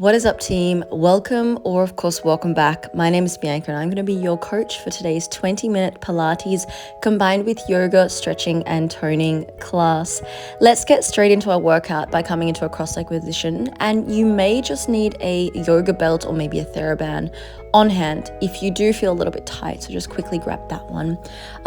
What is up, team? Welcome, or of course, welcome back. My name is Bianka, and I'm going to be your coach for today's 20-minute Pilates combined with yoga, stretching, and toning class. Let's get straight into our workout by coming into a cross-leg position, and you may just need a yoga belt or maybe a TheraBand on hand if you do feel a little bit tight, so just quickly grab that one.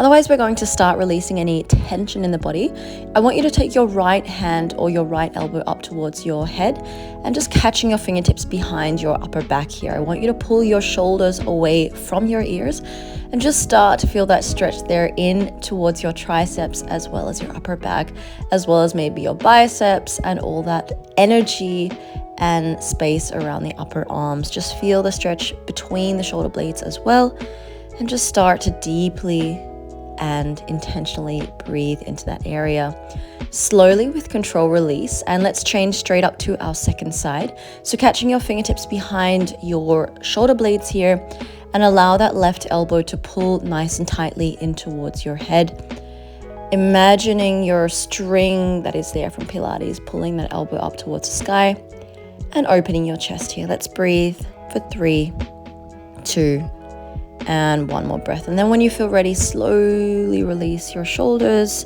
Otherwise, we're going to start releasing any tension in the body. I want you to take your right hand or your right elbow up towards your head and just catching your fingertips behind your upper back here. I want you to pull your shoulders away from your ears and just start to feel that stretch there in towards your triceps as well as your upper back, as well as maybe your biceps and all that energy and space around the upper arms. Just feel the stretch between the shoulder blades as well, and just start to deeply and intentionally breathe into that area. Slowly with control release, and let's change straight up to our second side. So catching your fingertips behind your shoulder blades here, and allow that left elbow to pull nice and tightly in towards your head. Imagining your string that is there from Pilates, pulling that elbow up towards the sky and opening your chest here. Let's breathe for 3, 2, and one more breath. And then when you feel ready, slowly release your shoulders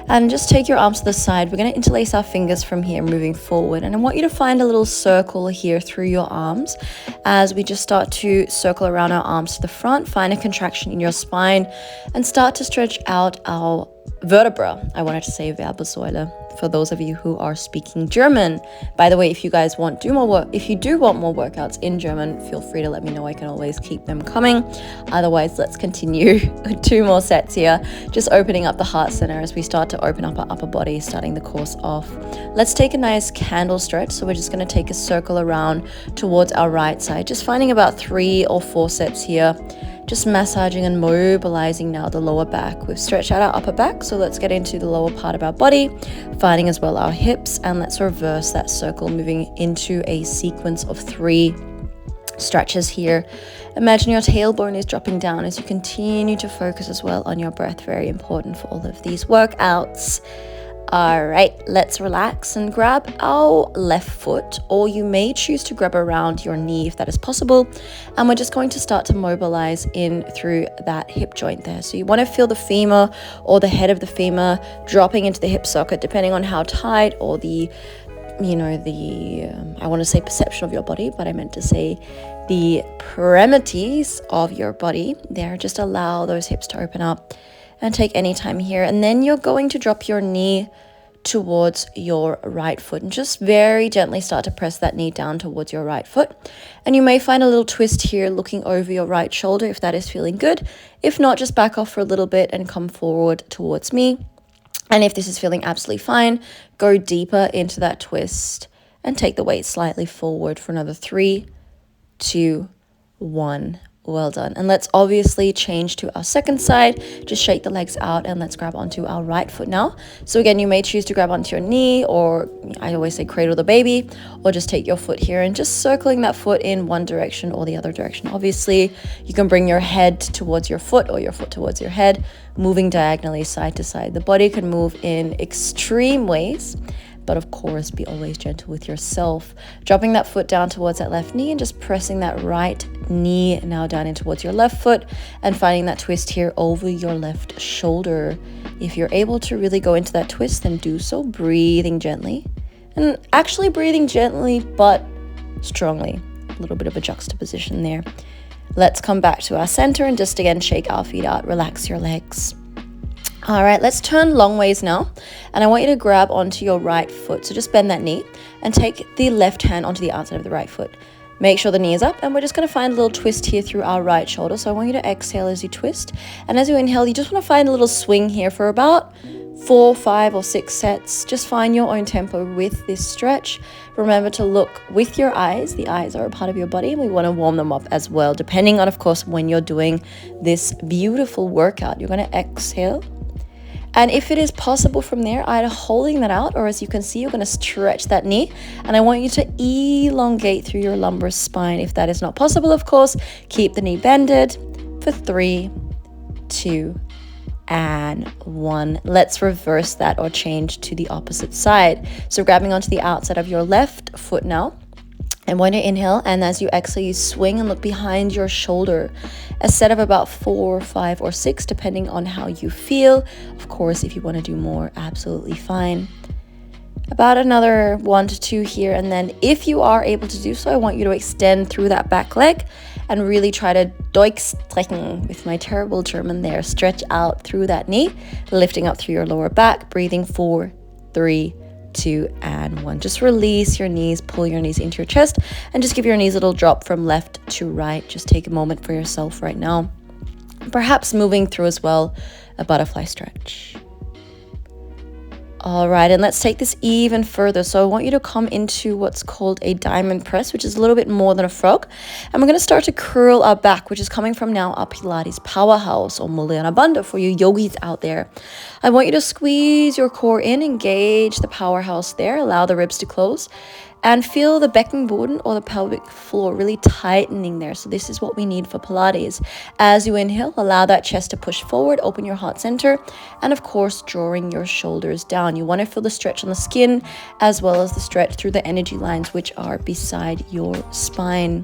and just take your arms to the side. We're going to interlace our fingers from here, moving forward. And I want you to find a little circle here through your arms as we just start to circle around our arms to the front. Find a contraction in your spine and start to stretch out our vertebra. I wanted to say Wirbelsäule for those of you who are speaking German. By the way, if you guys want do more work, if you do want more workouts in German, feel free to let me know. I can always keep them coming. Otherwise, let's continue 2 more sets here. Just opening up the heart center as we start to open up our upper body, starting the course off. Let's take a nice candle stretch. So we're just going to take a circle around towards our right side, just finding about 3 or 4 sets here. Just massaging and mobilizing now the lower back. We've stretched out our upper back, so let's get into the lower part of our body, finding as well our hips, and let's reverse that circle, moving into a sequence of 3 stretches here. Imagine your tailbone is dropping down as you continue to focus as well on your breath. Very important for all of these workouts. All right, let's relax and grab our left foot, or you may choose to grab around your knee if that is possible. And we're just going to start to mobilize in through that hip joint there. So you want to feel the femur or the head of the femur dropping into the hip socket, depending on how tight or I want to say perception of your body, but I meant to say the parameters of your body there. Just allow those hips to open up and take any time here. And then you're going to drop your knee towards your right foot and just very gently start to press that knee down towards your right foot. And you may find a little twist here looking over your right shoulder if that is feeling good. If not, just back off for a little bit and come forward towards me. And if this is feeling absolutely fine, go deeper into that twist and take the weight slightly forward for another 3, 2, 1. Well done. And let's obviously change to our second side. Just shake the legs out and let's grab onto our right foot now. So again, you may choose to grab onto your knee, or I always say cradle the baby, or just take your foot here and just circling that foot in one direction or the other direction. Obviously, you can bring your head towards your foot or your foot towards your head, moving diagonally side to side. The body can move in extreme ways, but of course, be always gentle with yourself. Dropping that foot down towards that left knee and just pressing that right knee now down in towards your left foot and finding that twist here over your left shoulder. If you're able to really go into that twist, then do so, breathing gently. And actually breathing gently, but strongly. A little bit of a juxtaposition there. Let's come back to our center and just again shake our feet out, relax your legs. All right, let's turn long ways now. And I want you to grab onto your right foot. So just bend that knee and take the left hand onto the outside of the right foot. Make sure the knee is up, and we're just going to find a little twist here through our right shoulder. So I want you to exhale as you twist. And as you inhale, you just want to find a little swing here for about 4, 5, or 6 sets. Just find your own tempo with this stretch. Remember to look with your eyes. The eyes are a part of your body, and we want to warm them up as well, depending on, of course, when you're doing this beautiful workout. You're going to exhale. And if it is possible from there, either holding that out, or as you can see, you're going to stretch that knee. And I want you to elongate through your lumbar spine. If that is not possible, of course, keep the knee bended for 3, 2, and 1. Let's reverse that or change to the opposite side. So grabbing onto the outside of your left foot now. And when you inhale and as you exhale, you swing and look behind your shoulder. A set of about 4, 5, or 6, depending on how you feel. Of course, if you want to do more, absolutely fine. About another 1 to 2 here. And then if you are able to do so, I want you to extend through that back leg and really try to durchstrecken with my terrible German there. Stretch out through that knee, lifting up through your lower back, breathing 4, 3, 2, and 1. Just release your knees, pull your knees into your chest, and just give your knees a little drop from left to right. Just take a moment for yourself right now. Perhaps moving through as well a butterfly stretch. All right, and let's take this even further. So I want you to come into what's called a diamond press, which is a little bit more than a frog. And we're going to start to curl our back, which is coming from now our Pilates powerhouse, or Muliana Bandha for you yogis out there. I want you to squeeze your core in, engage the powerhouse there, allow the ribs to close, and feel the Beckenboden or the pelvic floor really tightening there. So this is what we need for Pilates. As you inhale, allow that chest to push forward, open your heart center, and of course, drawing your shoulders down. You want to feel the stretch on the skin, as well as the stretch through the energy lines, which are beside your spine.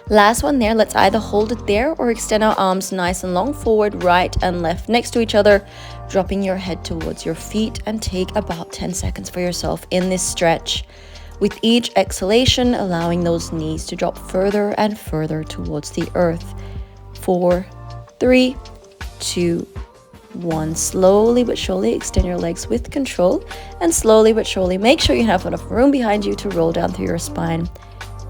Last one there, let's either hold it there or extend our arms nice and long forward, right and left next to each other, dropping your head towards your feet, and take about 10 seconds for yourself in this stretch. With each exhalation, allowing those knees to drop further and further towards the earth. 4, 3, 2, 1. Slowly but surely extend your legs with control, and slowly but surely make sure you have enough room behind you to roll down through your spine.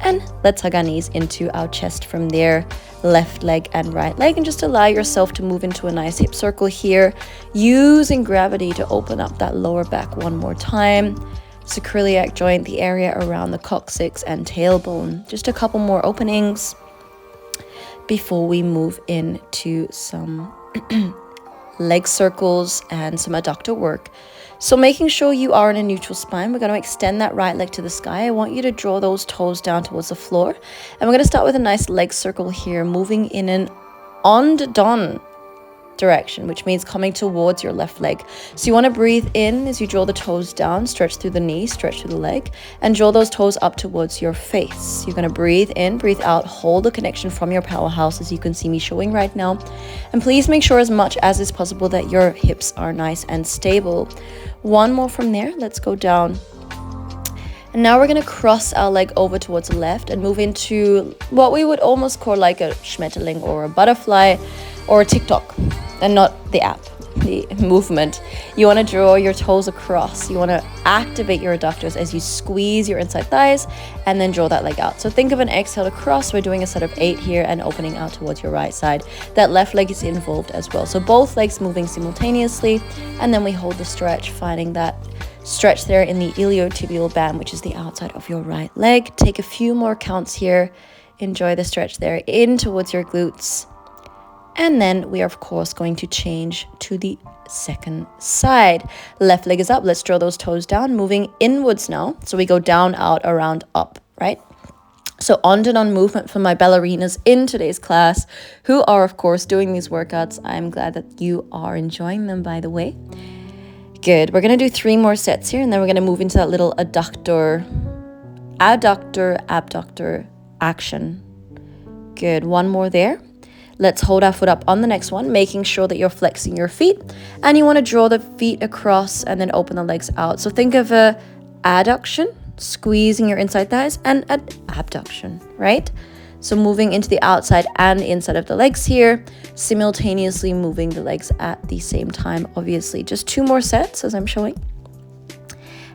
And let's hug our knees into our chest from there, left leg and right leg, and just allow yourself to move into a nice hip circle here, using gravity to open up that lower back one more time. Sacroiliac joint, the area around the coccyx and tailbone. Just a couple more openings before we move into some leg circles and some adductor work. So making sure you are in a neutral spine, we're going to extend that right leg to the sky. I want you to draw those toes down towards the floor. And we're going to start with a nice leg circle here, moving in an on-don direction, which means coming towards your left leg. So you want to breathe in as you draw the toes down, stretch through the knee, stretch through the leg, and draw those toes up towards your face. You're going to breathe in, breathe out, hold the connection from your powerhouse, as you can see me showing right now. And please make sure as much as is possible that your hips are nice and stable. One more from there. Let's go down. And now we're going to cross our leg over towards the left and move into what we would almost call like a Schmetterling or a butterfly or a TikTok, and not the app, the movement. You want to draw your toes across. You want to activate your adductors as you squeeze your inside thighs and then draw that leg out. So think of an exhale across. We're doing a set of 8 here and opening out towards your right side. That left leg is involved as well. So both legs moving simultaneously, and then we hold the stretch, finding that stretch there in the iliotibial band, which is the outside of your right leg. Take a few more counts here. Enjoy the stretch there in towards your glutes. And then we are, of course, going to change to the second side. Left leg is up. Let's draw those toes down, moving inwards now. So we go down, out, around, up, right? So on and on movement for my ballerinas in today's class, who are, of course, doing these workouts. I'm glad that you are enjoying them, by the way. Good. We're going to do 3 more sets here, and then we're going to move into that little adductor, abductor action. Good. One more there. Let's hold our foot up on the next one, making sure that you're flexing your feet, and you want to draw the feet across and then open the legs out. So think of a adduction, squeezing your inside thighs, and an abduction, right? So moving into the outside and inside of the legs here, simultaneously moving the legs at the same time, obviously. Just 2 more sets as I'm showing.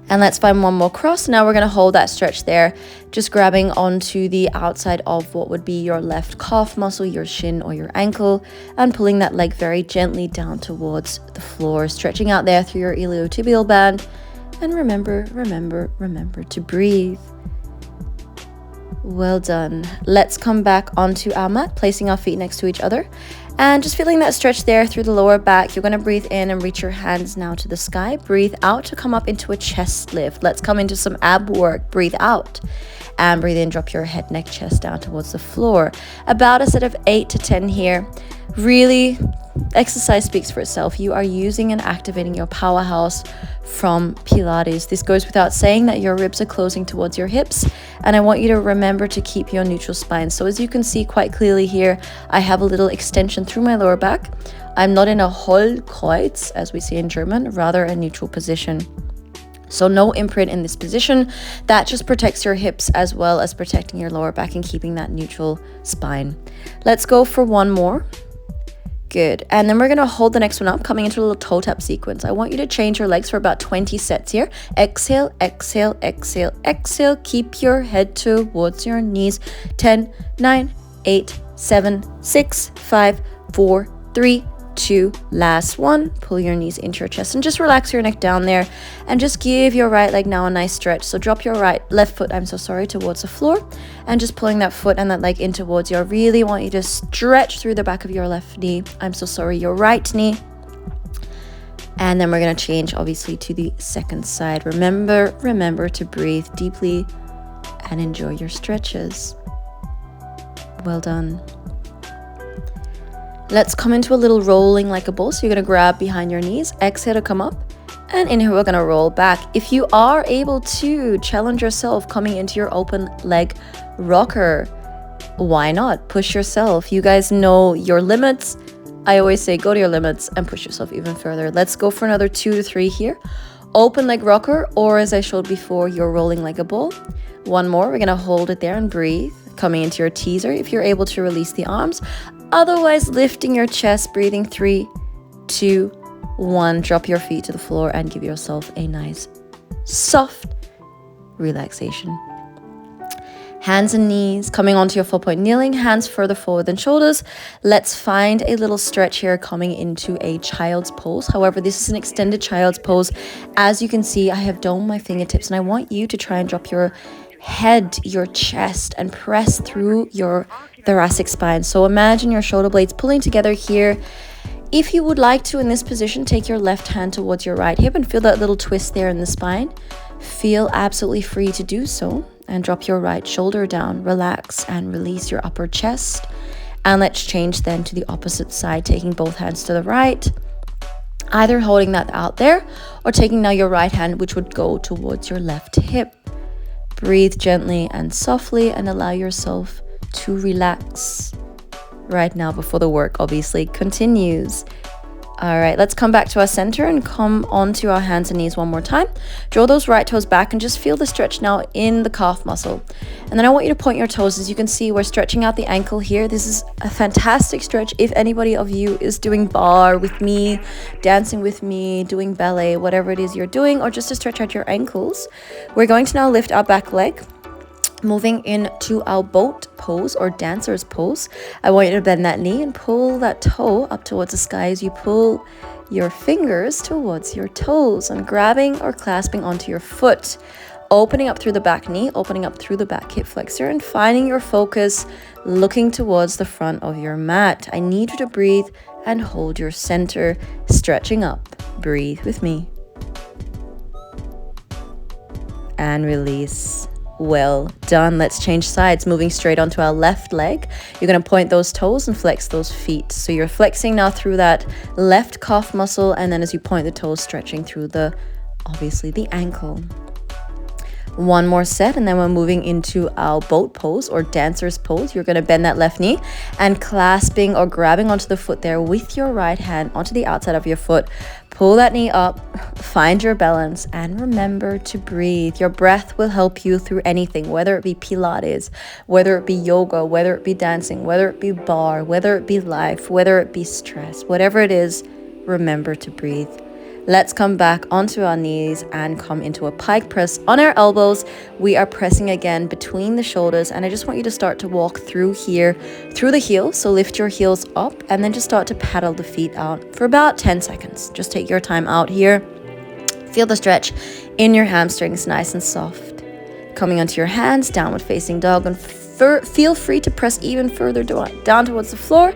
And let's find one more cross. Now we're going to hold that stretch there, just grabbing onto the outside of what would be your left calf muscle, your shin or your ankle, and pulling that leg very gently down towards the floor, stretching out there through your iliotibial band. And remember to breathe. Well done. Let's come back onto our mat, placing our feet next to each other. And just feeling that stretch there through the lower back. You're going to breathe in and reach your hands now to the sky. Breathe out to come up into a chest lift. Let's come into some ab work. Breathe out. And breathe in, drop your head, neck, chest down towards the floor. About a set of 8 to 10 here. Really, exercise speaks for itself. You are using and activating your powerhouse from Pilates. This goes without saying that your ribs are closing towards your hips, and I want you to remember to keep your neutral spine. So as you can see quite clearly here, I have a little extension through my lower back. I'm not in a Hohlkreuz, as we say in German, rather a neutral position. So no imprint in this position. That just protects your hips as well as protecting your lower back and keeping that neutral spine. Let's go for one more. Good. And then we're going to hold the next one up, coming into a little toe tap sequence. I want you to change your legs for about 20 sets here. Exhale, exhale, exhale, exhale. Keep your head towards your knees. 10, 9, 8, 7, 6, 5, 4, 3, 2, last one. Pull your knees into your chest and just relax your neck down there, and just give your right leg now a nice stretch. So drop your left foot towards the floor, and just pulling that foot and that leg in towards you. I really want you to stretch through the back of your left knee. Your right knee. And then we're going to change obviously to the second side. Remember to breathe deeply and enjoy your stretches. Well done. Let's come into a little rolling like a ball. So you're going to grab behind your knees, exhale to come up, and inhale, we're going to roll back. If you are able to challenge yourself coming into your open leg rocker, why not? Push yourself. You guys know your limits. I always say go to your limits and push yourself even further. Let's go for another 2 to 3 here. Open leg rocker, or as I showed before, you're rolling like a ball. One more. We're going to hold it there and breathe. Coming into your teaser if you're able to release the arms. Otherwise, lifting your chest, breathing 3, 2, 1. Drop your feet to the floor and give yourself a nice, soft relaxation. Hands and knees coming onto your full point kneeling, hands further forward than shoulders. Let's find a little stretch here coming into a child's pose. However, this is an extended child's pose. As you can see, I have domed my fingertips, and I want you to try and drop your head, your chest, and press through your thoracic spine. So imagine your shoulder blades pulling together here. If you would like to, in this position, take your left hand towards your right hip and feel that little twist there in the spine. Feel absolutely free to do so, and drop your right shoulder down. Relax and release your upper chest. And let's change then to the opposite side, taking both hands to the right, either holding that out there or taking now your right hand, which would go towards your left hip. Breathe gently and softly and allow yourself to relax right now before the work obviously continues. All right, let's come back to our center and come onto our hands and knees one more time. Draw those right toes back and just feel the stretch now in the calf muscle. And then I want you to point your toes. As you can see, we're stretching out the ankle here. This is a fantastic stretch if anybody of you is doing bar with me, dancing with me, doing ballet, whatever it is you're doing, or just to stretch out your ankles. We're going to now lift our back leg, moving into our boat pose or dancer's pose. I want you to bend that knee and pull that toe up towards the sky as you pull your fingers towards your toes and grabbing or clasping onto your foot. Opening up through the back knee, opening up through the back hip flexor, and finding your focus looking towards the front of your mat. I need you to breathe and hold your center, stretching up. Breathe with me. And release. Well done. Let's change sides, moving straight onto our left leg. You're going to point those toes and flex those feet. So you're flexing now through that left calf muscle, and then as you point the toes, stretching through obviously the ankle. One more set, and then we're moving into our boat pose or dancer's pose. You're going to bend that left knee and clasping or grabbing onto the foot there with your right hand onto the outside of your foot. Pull that knee up, find your balance, and remember to breathe. Your breath will help you through anything, whether it be Pilates, whether it be yoga, whether it be dancing, whether it be bar, whether it be life, whether it be stress, whatever it is, remember to breathe. Let's come back onto our knees and come into a pike press on our elbows. We are pressing again between the shoulders, and I just want you to start to walk through here, through the heels. So lift your heels up and then just start to paddle the feet out for about 10 seconds. Just take your time out here. Feel the stretch in your hamstrings, nice and soft. Coming onto your hands, downward facing dog, and feel free to press even further down towards the floor.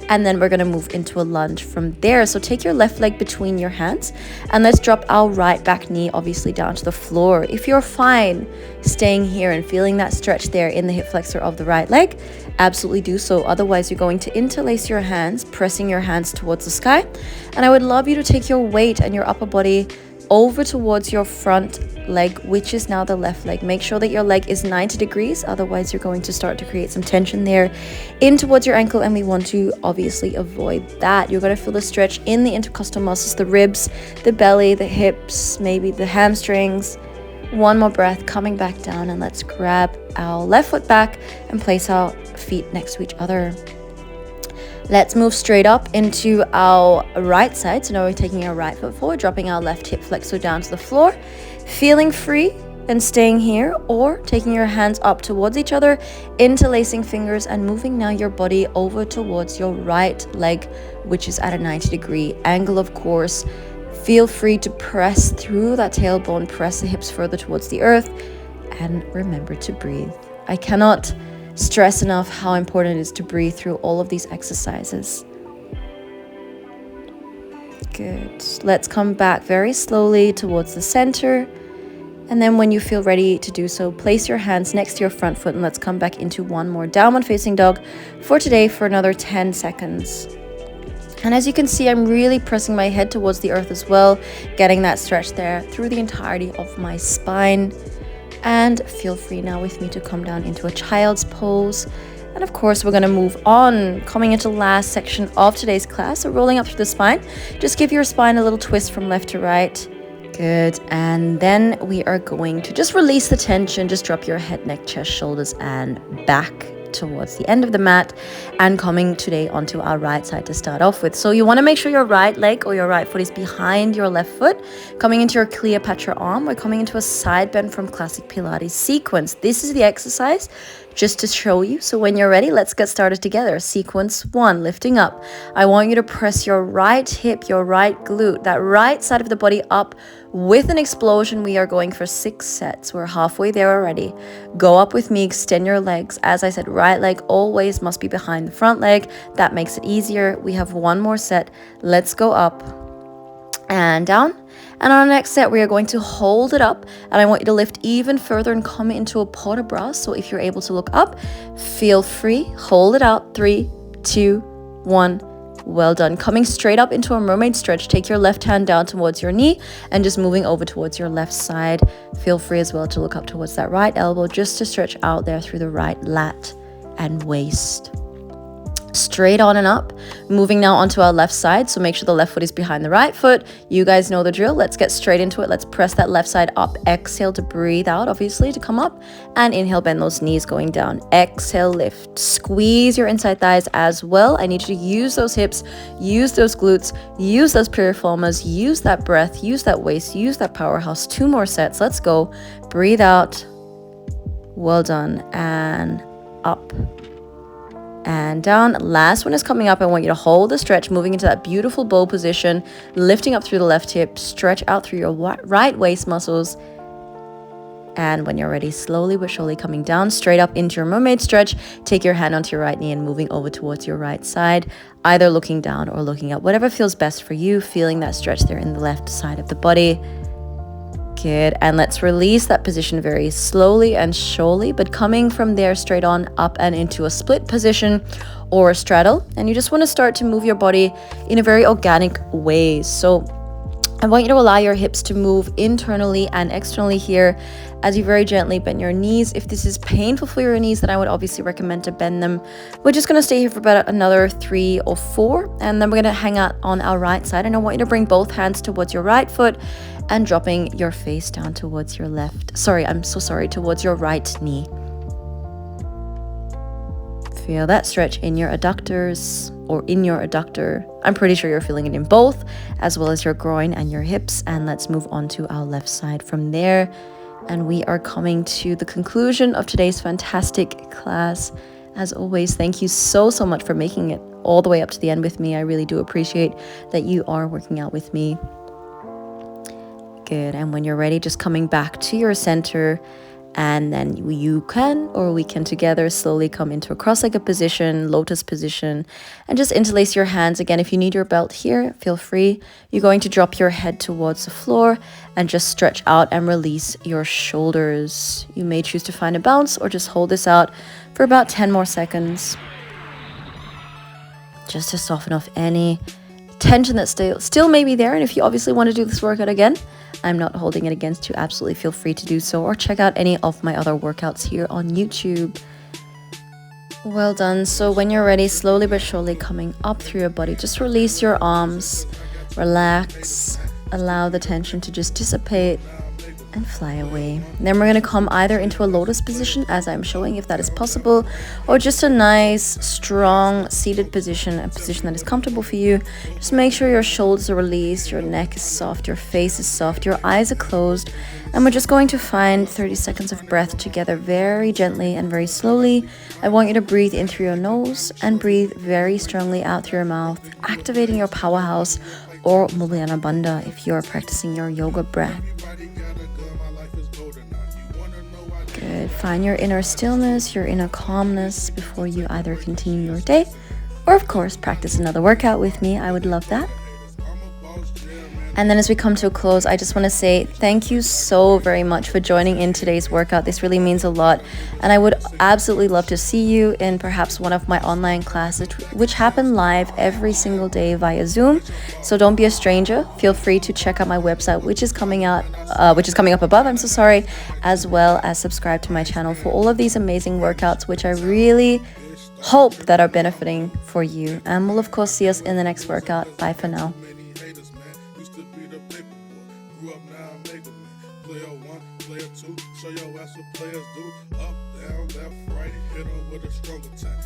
and then we're going to move into a lunge from there. So take your left leg between your hands, and let's drop our right back knee obviously down to the floor. If you're fine staying here and feeling that stretch there in the hip flexor of the right leg, absolutely do so. Otherwise, you're going to interlace your hands, pressing your hands towards the sky. And I would love you to take your weight and your upper body over towards your front leg, which is now the left leg. Make sure that your leg is 90 degrees, otherwise you're going to start to create some tension there in towards your ankle, and we want to obviously avoid that. You're going to feel the stretch in the intercostal muscles, the ribs, the belly, the hips, maybe the hamstrings. One more breath, coming back down, and let's grab our left foot back and place our feet next to each other. Let's move straight up into our right side. So now we're taking our right foot forward, dropping our left hip flexor down to the floor, feeling free and staying here, or taking your hands up towards each other, interlacing fingers and moving now your body over towards your right leg, which is at a 90-degree angle, of course. Feel free to press through that tailbone, press the hips further towards the earth, and remember to breathe. I cannot stress enough how important it is to breathe through all of these exercises. Good. Let's come back very slowly towards the center. And then when you feel ready to do so, place your hands next to your front foot, and let's come back into one more downward facing dog for today for another 10 seconds. And as you can see, I'm really pressing my head towards the earth as well, getting that stretch there through the entirety of my spine. And feel free now with me to come down into a child's pose. And of course, we're going to move on, coming into the last section of today's class. So rolling up through the spine, just give your spine a little twist from left to right. Good. And then we are going to just release the tension. Just drop your head, neck, chest, shoulders, and back towards the end of the mat, and coming today onto our right side to start off with. So you want to make sure your right leg or your right foot is behind your left foot, coming into your Cleopatra arm. We're coming into a side bend from classic Pilates sequence. This is the exercise just to show you. So when you're ready, let's get started together. Sequence 1, lifting up. I want you to press your right hip, your right glute, that right side of the body up with an explosion. We are going for 6 sets. We're halfway there already. Go up with me, extend your legs. As I said, right leg always must be behind the front leg. That makes it easier. We have one more set. Let's go up and down. And on our next set, we are going to hold it up, and I want you to lift even further and come into a port de bras. So if you're able to look up, feel free, hold it out. 3, 2, 1. Well done. Coming straight up into a mermaid stretch. Take your left hand down towards your knee and just moving over towards your left side. Feel free as well to look up towards that right elbow, just to stretch out there through the right lat and waist. Straight on and up, moving now onto our left side. So make sure the left foot is behind the right foot. You guys know the drill. Let's get straight into it. Let's press that left side up. Exhale to breathe out, obviously, to come up, and inhale, bend those knees going down. Exhale, lift. Squeeze your inside thighs as well. I need you to use those hips, use those glutes, use those piriformis, use that breath, use that waist, use that powerhouse. 2 more sets. Let's go. Breathe out. Well done. And up and down. Last one is coming up. I want you to hold the stretch, moving into that beautiful bow position, lifting up through the left hip, stretch out through your right waist muscles. And when you're ready, slowly but surely coming down straight up into your mermaid stretch. Take your hand onto your right knee and moving over towards your right side, either looking down or looking up, whatever feels best for you, feeling that stretch there in the left side of the body. Good. And let's release that position very slowly and surely, but coming from there straight on up and into a split position or a straddle. And you just want to start to move your body in a very organic way. So I want you to allow your hips to move internally and externally here as you very gently bend your knees. If this is painful for your knees, then I would obviously recommend to bend them. We're just going to stay here for about another 3 or 4, and then we're going to hang out on our right side. And I want you to bring both hands towards your right foot and dropping your face down towards your left. Towards your right knee. Feel that stretch in your adductors or in your adductor. I'm pretty sure you're feeling it in both, as well as your groin and your hips. And let's move on to our left side from there. And we are coming to the conclusion of today's fantastic class. As always, thank you so much for making it all the way up to the end with me. I really do appreciate that you are working out with me. Good. And when you're ready, just coming back to your center And then you can, or we can together slowly come into a cross-legged position, lotus position, and just interlace your hands. Again, if you need your belt here, feel free. You're going to drop your head towards the floor and just stretch out and release your shoulders. You may choose to find a bounce or just hold this out for about 10 more seconds. Just to soften off any tension that still may be there. And if you obviously want to do this workout again, I'm not holding it against you. Absolutely feel free to do so, or check out any of my other workouts here on YouTube. Well done. So when you're ready, slowly but surely coming up through your body, just release your arms, relax, allow the tension to just dissipate and fly away. And then we're going to come either into a lotus position, as I'm showing, if that is possible, or just a nice strong seated position, a position that is comfortable for you. Just make sure your shoulders are released, your neck is soft, your face is soft, your eyes are closed, and we're just going to find 30 seconds of breath together very gently and very slowly. I want you to breathe in through your nose and breathe very strongly out through your mouth, activating your powerhouse or Mulyana Bandha if you're practicing your yoga breath. Good. Find your inner stillness, your inner calmness before you either continue your day or, of course, practice another workout with me. I would love that. And then as we come to a close, I just want to say thank you so very much for joining in today's workout. This really means a lot. And I would absolutely love to see you in perhaps one of my online classes, which happen live every single day via Zoom. So don't be a stranger. Feel free to check out my website, which is coming up above, as well as subscribe to my channel for all of these amazing workouts, which I really hope that are benefiting for you. And we'll of course see us in the next workout. Bye for now. Player one, player two, show your ass what players do. Up, down, left, right, hit 'em with a stronger time.